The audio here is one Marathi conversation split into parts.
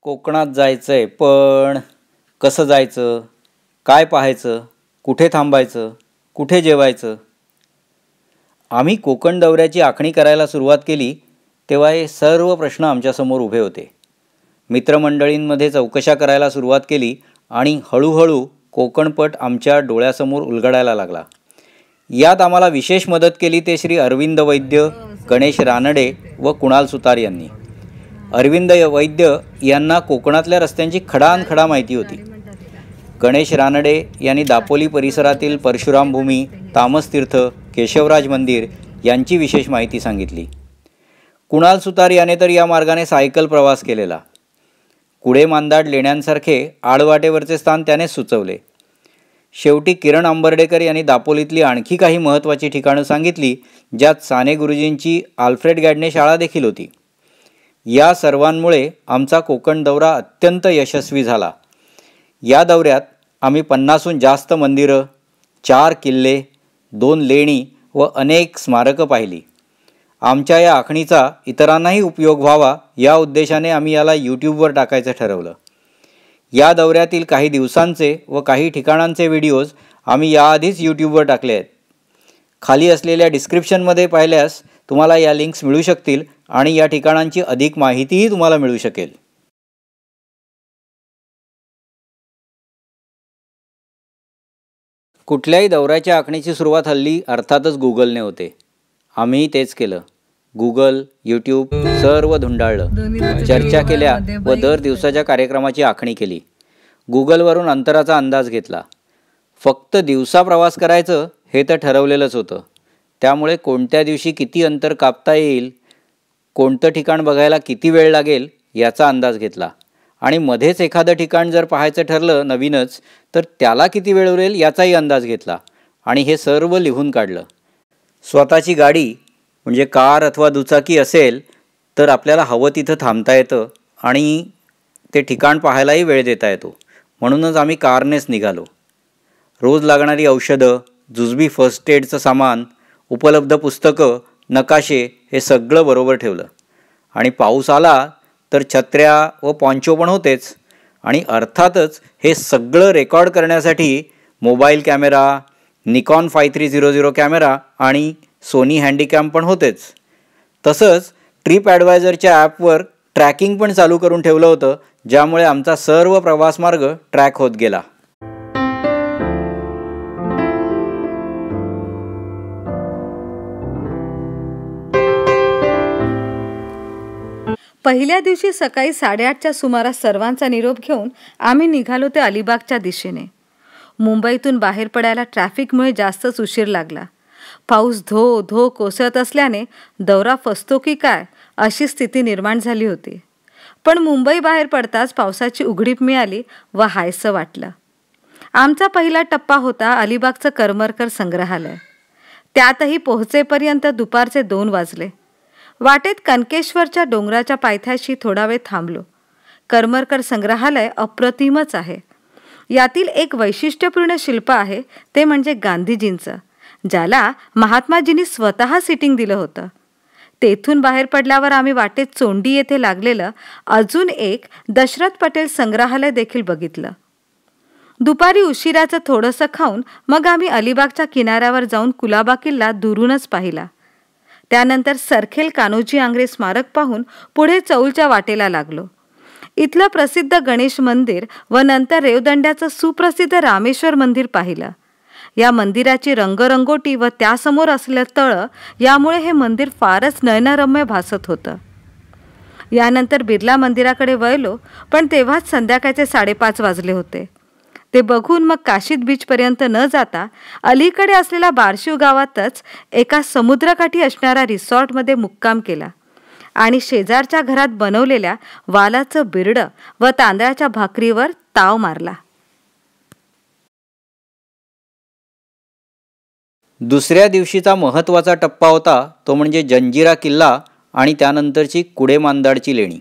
कोकणात जायचंय, पण कसं जायचं, काय पाहायचं, कुठे थांबायचं, कुठे जेवायचं. आम्ही कोकण दौऱ्याची आखणी करायला सुरुवात केली तेव्हा हे सर्व प्रश्न आमच्यासमोर उभे होते. मित्रमंडळींमध्ये चौकशा करायला सुरुवात केली आणि हळूहळू कोकणपट आमच्या डोळ्यासमोर उलगडायला लागला. यात आम्हाला विशेष मदत केली ते श्री अरविंद वैद्य, गणेश रानडे व कुणाल सुतार यांनी. अरविंद वैद्य यांना कोकणातल्या रस्त्यांची खडानखडा माहिती होती. गणेश रानडे यांनी दापोली परिसरातील परशुराम भूमी, तामस तीर्थ, केशवराज मंदिर यांची विशेष माहिती सांगितली. कुणाल सुतार याने तर या मार्गाने सायकल प्रवास केलेला. कुडे मांदाड लेण्यांसारखे आडवाटेवरचे स्थान त्याने सुचवले. शेवटी किरण आंबर्डेकर यांनी दापोलीतली आणखी काही महत्त्वाची ठिकाणं सांगितली, ज्यात साने गुरुजींची आल्फ्रेड गॅडने शाळा देखील होती. या सर्वांमुळे आमचा कोकण दौरा अत्यंत यशस्वी झाला. या दौऱ्यात आम्ही 50हून जास्त मंदिरं, 4 किल्ले, 2 लेणी व अनेक स्मारकं पाहिली. आमच्या या आखणीचा इतरांनाही उपयोग व्हावा या उद्देशाने आम्ही याला यूट्यूबवर टाकायचं ठरवलं. या दौऱ्यातील काही दिवसांचे व काही ठिकाणांचे व्हिडिओज आम्ही याआधीच यूट्यूबवर टाकले आहेत. खाली असलेल्या डिस्क्रिप्शनमध्ये पाहिल्यास तुम्हाला या लिंक्स मिळू शकतील आणि या ठिकाणांची अधिक माहितीही तुम्हाला मिळू शकेल. कुठल्याही दौऱ्याच्या आखणीची सुरुवात हल्ली अर्थातच गुगलने होते. आम्ही तेच केलं. गुगल, यूट्यूब सर्व धुंडाळलं, चर्चा केल्या व दर दिवसाच्या कार्यक्रमाची आखणी केली. गुगलवरून अंतराचा अंदाज घेतला. फक्त दिवसा प्रवास करायचं हे तर ठरवलेलंच होतं. त्यामुळे कोणत्या दिवशी किती अंतर कापता येईल, कोणतं ठिकाण बघायला किती वेळ लागेल याचा अंदाज घेतला आणि मध्येच एखादं ठिकाण जर पाहायचं ठरलं नवीनच तर त्याला किती वेळ उरेल याचाही अंदाज घेतला आणि हे सर्व लिहून काढलं. स्वतःची गाडी म्हणजे कार अथवा दुचाकी असेल तर आपल्याला हवं तिथं थांबता येतं आणि ते ठिकाण पाहायलाही वेळ देता येतो. म्हणूनच आम्ही कारनेच निघालो. रोज लागणारी औषधं, जुजबी फर्स्ट एडचं सामान, उपलब्ध पुस्तकं, नकाशे हे सगळं बरोबर ठेवलं. आणि पाऊस आला तर छत्र्या व पॉन्चो पण होतेच. आणि अर्थातच हे सगळं रेकॉर्ड करण्यासाठी मोबाईल कॅमेरा, निकॉन 5300 कॅमेरा आणि सोनी हँडीकॅम पण होतेच. तसंच ट्रिप ॲडवायझरच्या ॲपवर ट्रॅकिंग पण चालू करून ठेवलं होतं, ज्यामुळे आमचा सर्व प्रवासमार्ग ट्रॅक होत गेला. पहिल्या दिवशी सकाळी 8:30च्या सुमारास सर्वांचा निरोप घेऊन आम्ही निघालो ते अलिबागच्या दिशेने. मुंबईतून बाहेर पडायला ट्रॅफिकमुळे जास्तच उशीर लागला. पाऊस धो धो कोसळत असल्याने दौरा फसतो की काय अशी स्थिती निर्माण झाली होती. पण मुंबई बाहेर पडताच पावसाची उघडीप मिळाली व हायसं वाटलं. आमचा पहिला टप्पा होता अलिबागचं करमरकर संग्रहालय. त्यातही पोहोचेपर्यंत दुपारचे 2 वाजले. वाटेत कनकेश्वरच्या डोंगराच्या पायथ्याशी थोडा वेळ थांबलो. करमरकर संग्रहालय अप्रतिमच आहे. यातील एक वैशिष्ट्यपूर्ण शिल्प आहे ते म्हणजे गांधीजींचं, ज्याला महात्माजींनी स्वतः सिटिंग दिलं होतं. तेथून बाहेर पडल्यावर आम्ही वाटेत चोंडी येथे लागलेलं अजून एक दशरथ पटेल संग्रहालय देखील बघितलं. दुपारी उशिराचं थोडंसं खाऊन मग आम्ही अलिबागच्या किनाऱ्यावर जाऊन कुलाबा किल्ला दुरूनच पाहिला. त्यानंतर सरखेल कान्होजी आंग्रे स्मारक पाहून पुढे चौलच्या वाटेला लागलो. इथलं प्रसिद्ध गणेश मंदिर व नंतर रेवदंड्याचं सुप्रसिद्ध रामेश्वर मंदिर पाहिलं. या मंदिराची रंगरंगोटी व त्यासमोर असलेलं तळं यामुळे हे मंदिर फारच नयनरम्य भासत होतं. यानंतर बिर्ला मंदिराकडे वळलो, पण तेव्हाच संध्याकाळचे 5:30 वाजले होते. ते बघून मग काशीद बीचपर्यंत न जाता अलीकडे असलेल्या बारशिव गावातच एका समुद्रकाठी असणाऱ्या रिसॉर्टमध्ये मुक्काम केला आणि शेजारच्या घरात बनवलेल्या वालाचं बिरडं व तांदळाच्या भाकरीवर ताव मारला. दुसऱ्या दिवशीचा महत्त्वाचा टप्पा होता तो म्हणजे जंजिरा किल्ला आणि त्यानंतरची कुडे मांदाडची लेणी.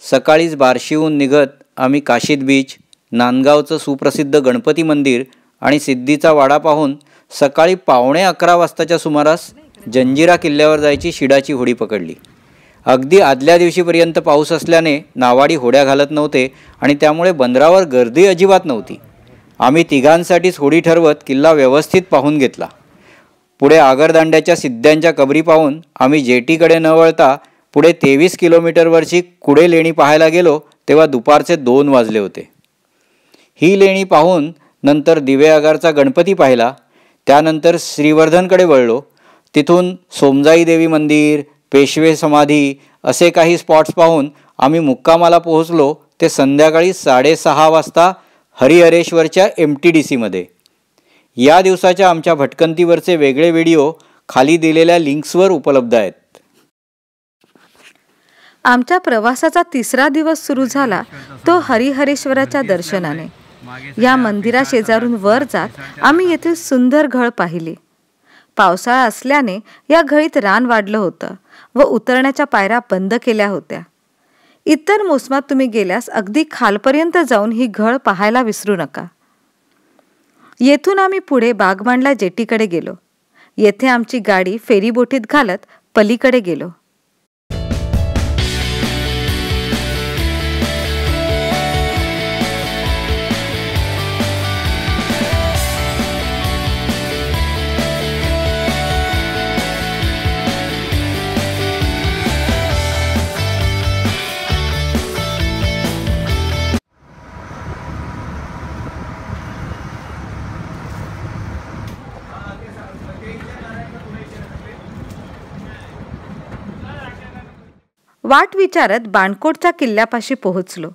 सकाळीच बार्शीहून निघत आम्ही काशीद बीच, नांदगावचं सुप्रसिद्ध गणपती मंदिर आणि सिद्धीचा वाडा पाहून सकाळी 11:15 वाजताच्या सुमारास जंजिरा किल्ल्यावर जायची शिडाची होडी पकडली. अगदी आदल्या दिवशीपर्यंत पाऊस असल्याने नावाडी होड्या घालत नव्हते आणि त्यामुळे बंदरावर गर्दी अजिबात नव्हती. आम्ही तिघांसाठीच होडी ठरवत किल्ला व्यवस्थित पाहून घेतला. पुढे आगरदांड्याच्या सिद्ध्यांच्या कबरी पाहून आम्ही जेटीकडे न वळता पुढे 23 किलोमीटरवरची कुडे लेणी पाहायला गेलो तेव्हा दुपारचे 2 वाजले होते. ही लेणी पाहून नंतर दिवेआगारचा गणपती पाहिला. त्यानंतर श्रीवर्धनकडे वळलो. तिथून सोमजाई देवी मंदिर, पेशवे समाधी असे काही स्पॉट्स पाहून आम्ही मुक्कामाला पोहोचलो ते संध्याकाळी 6:30 वाजता हरिहरेश्वरच्या MTDCमध्ये. या दिवसाच्या आमच्या भटकंतीवरचे वेगळे व्हिडिओ खाली दिलेल्या लिंक्सवर उपलब्ध आहेत. आमच्या प्रवासाचा 3रा दिवस सुरू झाला तो हरिहरेश्वराच्या दर्शनाने. या मंदिराशेजारून वर जात आम्ही येथील सुंदर घळ पाहिली. पावसाळा असल्याने या घळीत रान वाढलं होतं व उतरण्याच्या पायऱ्या बंद केल्या होत्या. इतर मोसमात तुम्ही गेल्यास अगदी खालपर्यंत जाऊन ही घळ पाहायला विसरू नका. येथून आम्ही पुढे बागमांडला जेटीकडे गेलो. येथे आमची गाडी फेरीबोटीत घालत पलीकडे गेलो. वाट विचारत बाणकोटच्या किल्ल्यापाशी पोहोचलो.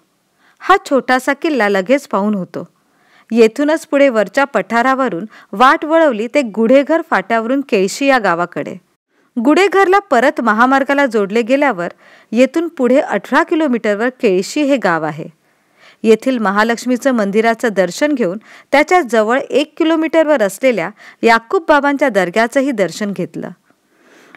हा छोटासा किल्ला लगेच पाहून होतो. येथूनच पुढे वरच्या पठारावरून वाट वळवली ते गुढेघर फाट्यावरून केळशी या गावाकडे. गुढेघरला परत महामार्गाला जोडले गेल्यावर येथून पुढे 18 किलोमीटरवर केळशी हे गाव आहे. येथील महालक्ष्मीचं मंदिराचं दर्शन घेऊन त्याच्या जवळ 1 किलोमीटरवर असलेल्या याकूब बाबांच्या दर्ग्याचंही दर्शन घेतलं.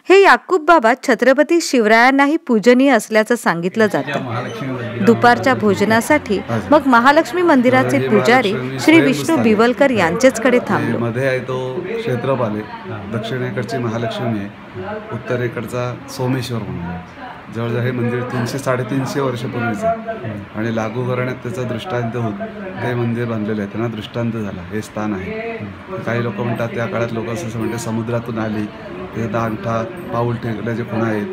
हे याकूब बाबा छत्रपती शिवरायांनाही पूजनीय असल्याचं सांगितलं जातं. दुपारच्या भोजनासाठी मग महालक्ष्मी मंदिराचे पुजारी श्री विष्णू बिवलकर यांचेचकडे थांबलो. मध्ये आहे तो क्षेत्रपाल आहे, दक्षिणेकडची महालक्ष्मी आहे, उत्तरेकडचा सोमेश्वर म्हणून आहे. जवळजवळ हे मंदिर 300-350 वर्षापूर्वीचं आणि लागू करण्यात त्याचा दृष्टांत होत ते मंदिर बांधलेलं आहे. त्यांना दृष्टांत झाला हे स्थान आहे. काही लोक म्हणतात त्या काळात लोक असं म्हणतात समुद्रातून आली, त्याच्यात अंगठा पाऊल टेकल्याचे खुणा आहेत,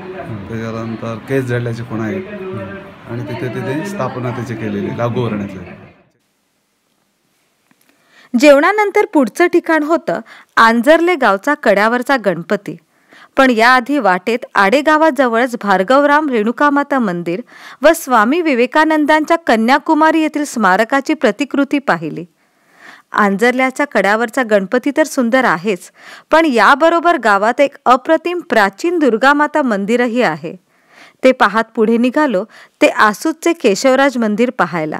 त्याच्यानंतर केस जळल्याचे खुणा आहेत आणि तिथे स्थापना त्याची केलेली लागू करण्याचं. जेवणानंतर पुढचं ठिकाण होतं आंजर्ले गावचा कड्यावरचा गणपती. पण याआधी वाटेत आडेगावाजवळच भार्गवराम रेणुकामाता मंदिर व स्वामी विवेकानंदांच्या कन्याकुमारी येथील स्मारकाची प्रतिकृती पाहिली. आंजर्ल्याच्या कड्यावरचा गणपती तर सुंदर आहेच, पण याबरोबर गावात एक अप्रतिम प्राचीन दुर्गामाता मंदिरही आहे. ते पाहत पुढे निघालो ते आसूतचे केशवराज मंदिर पाहायला.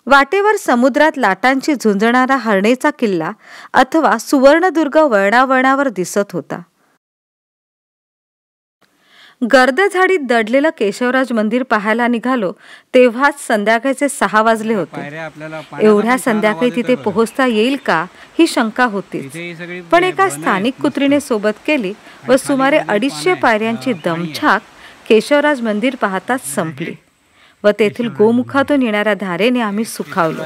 वाटेवर समुद्रात लाटांची झुंजणारा हरणेचा किल्ला अथवा सुवर्णदुर्ग वळणावळणावर दिसत होता. गर्दझाडीत दडलेलं केशवराज मंदिर पाहायला निघालो तेव्हाच संध्याकाळचे 6 वाजले होते. एवढ्या संध्याकाळी तिथे पोहोचता येईल का ही शंका होतीच. पण एका स्थानिक कुत्रीने सोबत केली व सुमारे 250 पायऱ्यांची दमछाक केशवराज मंदिर पाहताच संपली व तेथील गोमुखातून येणाऱ्या धारेने आम्ही सुखावलो.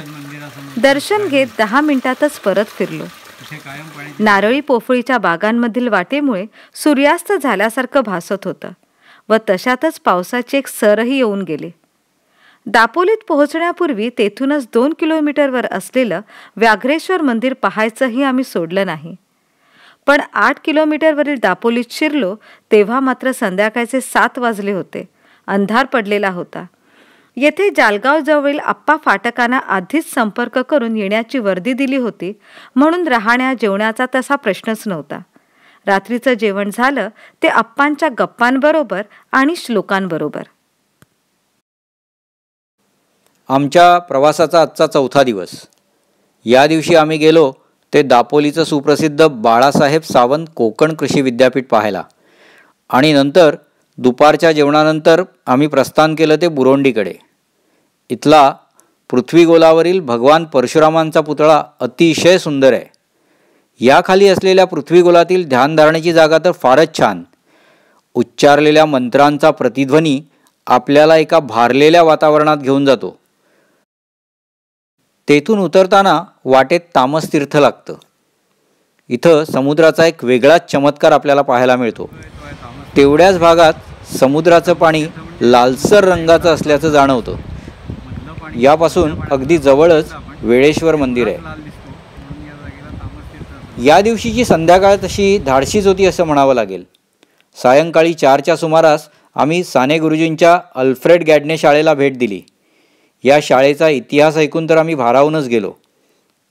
दर्शन घेत 10 मिनिटातच परत फिरलो. नारळी पोफळीच्या बागांमधील वाटेमुळे सूर्यास्त झाल्यासारखं भासत होतं व तशातच पावसाचे एक सरही येऊन गेले. दापोलीत पोहोचण्यापूर्वी तेथूनच 2 किलोमीटरवर असलेलं व्याघ्रेश्वर मंदिर पाहायचंही आम्ही सोडलं नाही. पण 8 किलोमीटरवरील दापोलीत शिरलो तेव्हा मात्र संध्याकाळचे 7 वाजले होते. अंधार पडलेला होता. येथे जालगाव जवळील आप्पा फाटकांना आधीच संपर्क करून येण्याची वर्दी दिली होती, म्हणून राहण्या जेवणाचा तसा प्रश्नच नव्हता. रात्रीचं जेवण झालं ते आप्पांच्या गप्पांबरोबर आणि श्लोकांबरोबर. आमच्या प्रवासाचा आजचा 4था दिवस. या दिवशी आम्ही गेलो ते दापोलीचं सुप्रसिद्ध बाळासाहेब सावंत कोकण कृषी विद्यापीठ पाहायला आणि नंतर दुपारच्या जेवणानंतर आम्ही प्रस्थान केलं ते बुरोंडीकडे. इथला पृथ्वीगोलावरील भगवान परशुरामांचा पुतळा अतिशय सुंदर आहे. याखाली असलेल्या पृथ्वीगोलातील ध्यानधारणेची जागा तर फारच छान. उच्चारलेल्या मंत्रांचा प्रतिध्वनी आपल्याला एका भारलेल्या वातावरणात घेऊन जातो. तेथून उतरताना वाटेत तामस तीर्थ लागतं. इथं समुद्राचा एक वेगळाच चमत्कार आपल्याला पाहायला मिळतो. तेवढ्याच भागात समुद्राचं पाणी लालसर रंगाचं असल्याचं जाणवतं. यापासून अगदी जवळच वेळेश्वर मंदिर आहे. या दिवशीची संध्याकाळ तशी धाडशीच होती असं म्हणावं लागेल. सायंकाळी 4च्या सुमारास आम्ही साने गुरुजींच्या अल्फ्रेड गॅडने शाळेला भेट दिली. या शाळेचा इतिहास ऐकून तर आम्ही भारावूनच गेलो.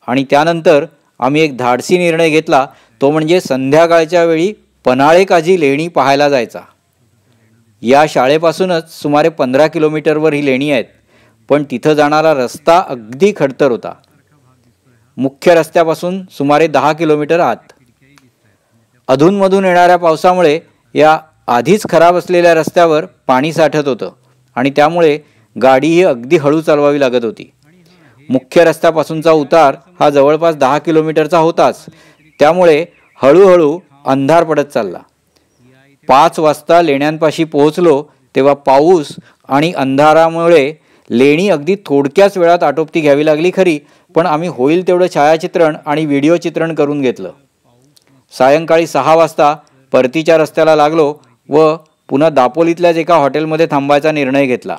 आणि त्यानंतर आम्ही एक धाडसी निर्णय घेतला, तो म्हणजे संध्याकाळच्या वेळी पन्हाळे काजी लेणी पाहायला जायचा. या शाळेपासूनच सुमारे 15 किलोमीटरवर ही लेणी आहेत, पण तिथं जाणारा रस्ता अगदी खडतर होता. मुख्य रस्त्यापासून सुमारे 10 किलोमीटर आत. अधूनमधून येणाऱ्या पावसामुळे या आधीच खराब असलेल्या रस्त्यावर पाणी साठत होतं आणि त्यामुळे गाडीही अगदी हळू चालवावी लागत होती. मुख्य रस्त्यापासूनचा उतार हा जवळपास 10 किलोमीटरचा होताच, त्यामुळे हळूहळू अंधार पडत चालला. 5 वाजता लेण्यांपाशी पोहोचलो तेव्हा पाऊस आणि अंधारामुळे लेणी अगदी थोडक्याच वेळात आटोपती घ्यावी लागली खरी, पण आम्ही होईल तेवढं छायाचित्रण आणि व्हिडिओ चित्रण करून घेतलं. सायंकाळी 6 वाजता परतीच्या रस्त्याला लागलो व पुन्हा दापोलीतल्याच एका हॉटेलमध्ये थांबायचा निर्णय घेतला.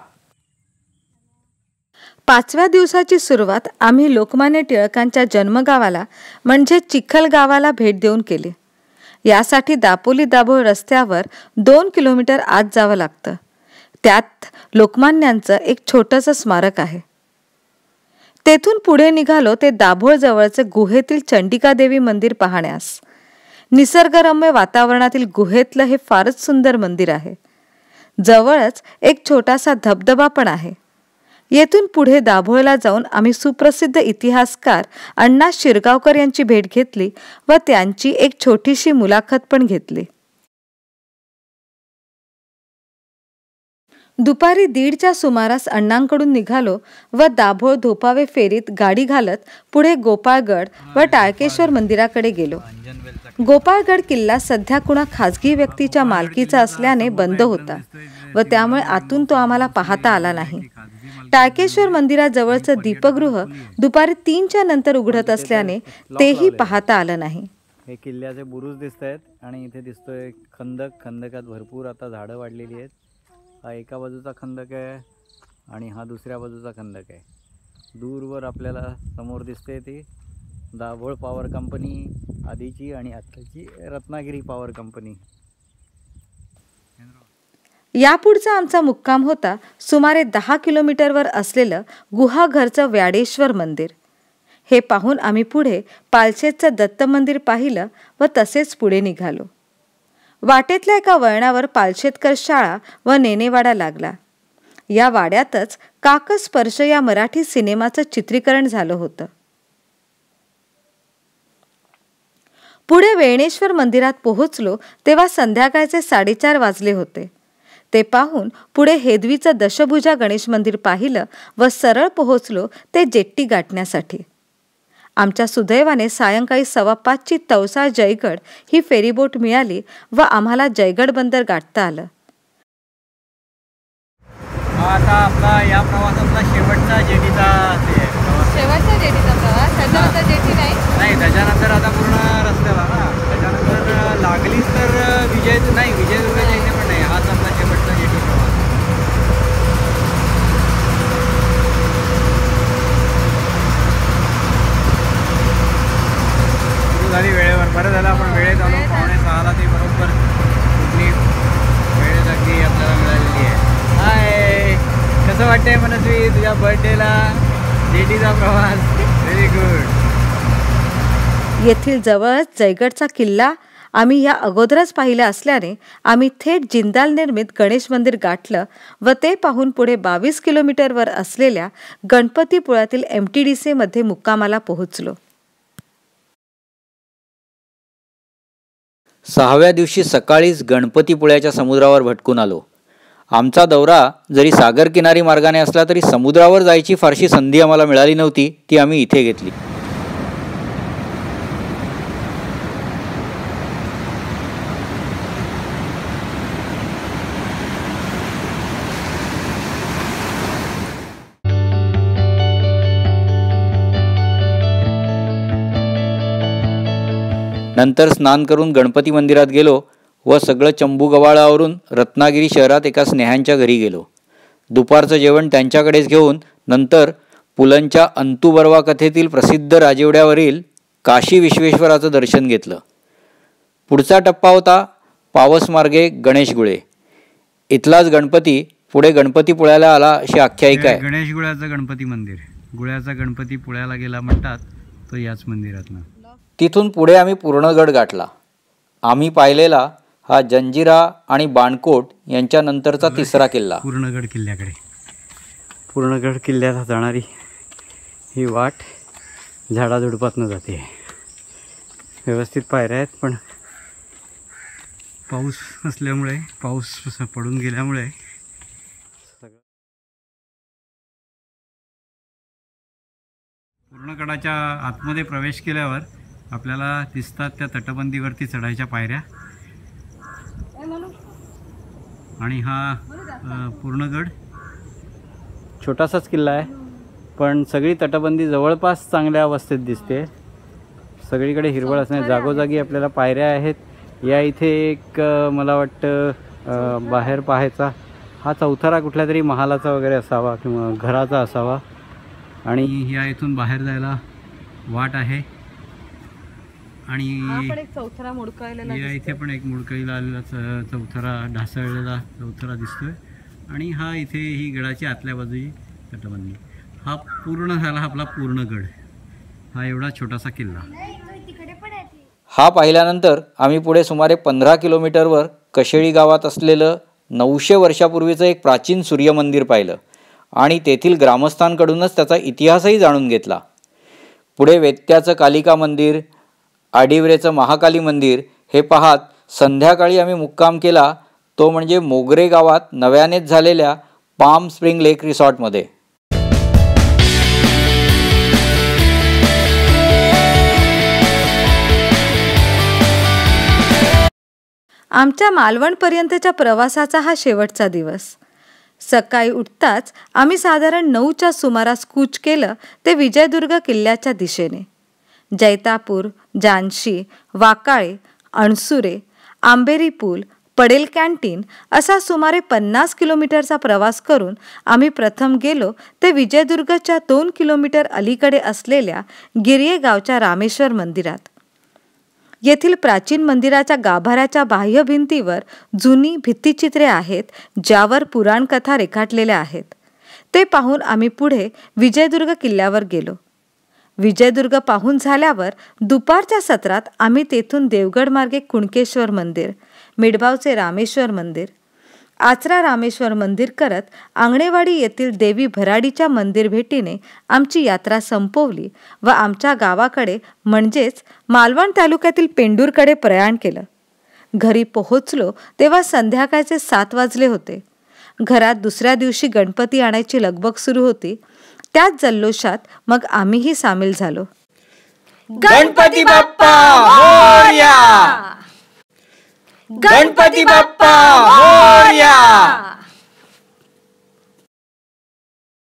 5व्या दिवसाची सुरुवात आम्ही लोकमान्य टिळकांच्या जन्मगावाला म्हणजे चिखलगावाला भेट देऊन केली. यासाठी दापोली दाभोळ रस्त्यावर 2 किलोमीटर आत जावं लागतं. त्यात लोकमान्यांचं एक छोटंसं स्मारक आहे. तेथून पुढे निघालो ते दाभोळ जवळचे गुहेतील चंडिकादेवी मंदिर पाहण्यास. निसर्गरम्य वातावरणातील गुहेतलं हे फारच सुंदर मंदिर आहे. जवळच एक छोटासा धबधबा पण आहे. येथून पुढे दाभोळला जाऊन आम्ही सुप्रसिद्ध इतिहासकार अण्णा शिरगावकर यांची भेट घेतली व त्यांची एक छोटीशी मुलाखत पण घेतली. दुपारी 1:30च्या सुमारास अण्णांकडून निघालो व दाभोळ धोपावे फेरीत गाडी घालत पुढे गोपाळगड व टाळकेश्वर मंदिराकडे गेलो. गोपाळगड किल्ला सध्या कुणा खाजगी व्यक्तीच्या मालकीचा असल्याने बंद होता व त्यामुळे आतून तो आम्हाला पाहता आला नाही. टाळकेश्वर मंदिराजवळचं दीपगृह दुपारी 3च्या नंतर उघडत असल्याने तेही पाहता आलं नाही. हे किल्ल्याचे बुरुज दिसत आहेत आणि इथे दिसतोय खंदक. खंदकात भरपूर आता झाडं वाढलेली आहेत. हा एका बाजूचा खंदक आहे आणि हा दुसऱ्या बाजूचा खंदक आहे. दूरवर आपल्याला समोर दिसते ती दाभोळ पॉवर कंपनी आधीची आणि आत्ताची रत्नागिरी पॉवर कंपनी. यापुढचा आमचा मुक्काम होता सुमारे 10 किलोमीटरवर असलेलं गुहाघरचं व्याडेश्वर मंदिर. हे पाहून आम्ही पुढे पालशेतचं दत्त मंदिर पाहिलं व तसेच पुढे निघालो. वाटेतल्या एका वळणावर पालशेतकर शाळा व नेनेवाडा लागला. या वाड्यातच काकस्पर्श या मराठी सिनेमाचं चित्रीकरण झालं होतं. पुढे वेणेश्वर मंदिरात पोहोचलो तेव्हा संध्याकाळचे 4:30 वाजले होते. ते पाहून पुढे हेदवीचं दशभुजा गणेश मंदिर पाहिलं व सरळ पोहोचलो ते जेट्टी गाठण्यासाठी. आमच्या सुदैवाने सायंकाळी 5:15ची तवसा जयगड ही फेरीबोट मिळाली व आम्हाला जयगड बंदर गाठता आलं. आता आपला या प्रवासातला शेवटचा जेटीचा प्रवास. त्याच्यानंतर जेटी नाही, त्याच्यानंतर आता पूर्ण रस्त्याला ना. त्याच्यानंतर लागलीच तर विजयदुर्ग जायचे पण नाही. हाच आपला शेवटचा जेटी प्रवास. झाली वेळेवर. बरं झालं आपण वेळेत आलो. 5:45ला ती बरोबर कुठली वेळेत अगदी आपल्याला मिळालेली आहे. हाय, कसं वाटतंय मनस्वी तुझ्या बर्थडेला जेटीचा प्रवास? Very good. येथील जवळच जयगडचा किल्ला आम्ही या अगोदरच पाहिला असल्याने आम्ही थेट जिंदाल निर्मित गणेश मंदिर गाठलं व ते पाहून पुढे 22 किलोमीटरवर असलेल्या गणपतीपुळ्यातील MTDC मध्ये मुक्कामाला पोहोचलो. 6व्या दिवशी सकाळीच गणपतीपुळ्याच्या समुद्रावर भटकून आलो. आमचा दौरा जरी सागर किनारी मार्गाने असला तरी समुद्रावर जायची फारशी संधी आम्हाला मिळाली नव्हती. ती आम्ही इथे घेतली. नंतर स्नान करून गणपती मंदिरात गेलो व सगळं चंबूगव्हाळावरून रत्नागिरी शहरात एका स्नेहांच्या घरी गेलो. दुपारचं जेवण त्यांच्याकडेच घेऊन नंतर पुलंच्या अंतू बर्वा कथेतील प्रसिद्ध राजवाड्यावरील काशी विश्वेश्वराचं दर्शन घेतलं. पुढचा टप्पा होता पावसमार्गे गणेशगुळे. इथलाच गणपती पुढे गणपतीपुळ्याला आला अशी आख्यायिका आहे. गणेशगुळ्याचं गणपती मंदिर, गुळ्याचा गणपती पुळ्याला गेला म्हणतात तो याच मंदिरातनं. तिथून पुढे आम्ही पूर्णगड गाठला. आम्ही पाहिलेला हा जंजिरा आणि बाणकोट यांच्यानंतरचा तिसरा किल्ला. पूर्णगड किल्ल्याकडे, पूर्णगड किल्ल्याला जाणारी ही वाट झाडाझुडपातनं जाते. व्यवस्थित पायऱ्या आहेत, पण पाऊस असल्यामुळे, पाऊस पडून गेल्यामुळे पूर्णगडाच्या आतमध्ये प्रवेश केल्यावर आपल्याला दिसतात त्या तटबंदीवरती चढायच्या पायऱ्या. आणि हा पूर्णगड छोटासाच किल्ला आहे, पण सगळी तटबंदी जवळपास चांगल्या अवस्थेत दिसते. सगळीकडे हिरवळ असणे, जागोजागी आपल्याला पायऱ्या आहेत. या इथे एक मला वाटतं बाहेर पाहायचा हा चौथरा कुठल्या तरी महालाचा वगैरे असावा किंवा घराचा असावा. आणि या इथून बाहेर जायला वाट आहे. आणि या इथे पण एक मुडकळीला आलेला चौथरा, ढासळलेला चौथरा दिसतोय. आणि हा इथे ही गडाची आतल्या बाजूची तटबंदी. हा पूर्ण झाला आपला पूर्णगड. हा एवढा छोटासा किल्ला. हा पाहिल्यानंतर आम्ही पुढे सुमारे 15 किलोमीटरवर कशेळी गावात असलेलं 900 वर्षापूर्वीचं एक प्राचीन सूर्यमंदिर पाहिलं आणि तेथील ग्रामस्थांकडूनच त्याचा इतिहासही जाणून घेतला. पुढे वेत्याचं कालिका मंदिर, आडिवरेचं महाकाली मंदिर हे पाहत संध्याकाळी आम्ही मुक्काम केला, तो म्हणजे मोगरे गावात नव्यानेच झालेल्या पाम स्प्रिंग लेक रिसॉर्टमध्ये. आमच्या मालवणपर्यंतच्या प्रवासाचा हा शेवटचा दिवस. सकाळी उठताच आम्ही साधारण 9च्या सुमारास कूच केलं ते विजयदुर्ग किल्ल्याच्या दिशेने. जैतापूर, जानशी, वाकाळे, अणसुरे, आंबेरी पूल, पडेल कॅन्टीन असा सुमारे 50 किलोमीटरचा प्रवास करून आम्ही प्रथम गेलो ते विजयदुर्गच्या 2 किलोमीटर अलीकडे असलेल्या गिर्ये गावच्या रामेश्वर मंदिरात. येथील प्राचीन मंदिराच्या गाभाऱ्याच्या बाह्य भिंतीवर जुनी भित्तिचित्रे आहेत, ज्यावर पुराणकथा रेखाटलेल्या आहेत. ते पाहून आम्ही पुढे विजयदुर्ग किल्ल्यावर गेलो. विजयदुर्ग पाहून झाल्यावर दुपारच्या सत्रात आम्ही तेथून देवगड मार्गे कुणकेश्वर मंदिर, मिडबावचे रामेश्वर मंदिर, आचरा रामेश्वर मंदिर करत आंगणेवाडी येथील देवी भराडीच्या मंदिर भेटीने आमची यात्रा संपवली व आमच्या गावाकडे म्हणजेच मालवण तालुक्यातील पेंडूरकडे प्रयाण केलं. घरी पोहोचलो तेव्हा संध्याकाळचे 7 वाजले होते. घरात दुसऱ्या दिवशी गणपती आणायची लगबग सुरू होती. त्याच जल्लोषात मग आम्हीही सामील झालो. गणपती बाप्पा मोरया! गणपती बाप्पा मोरया!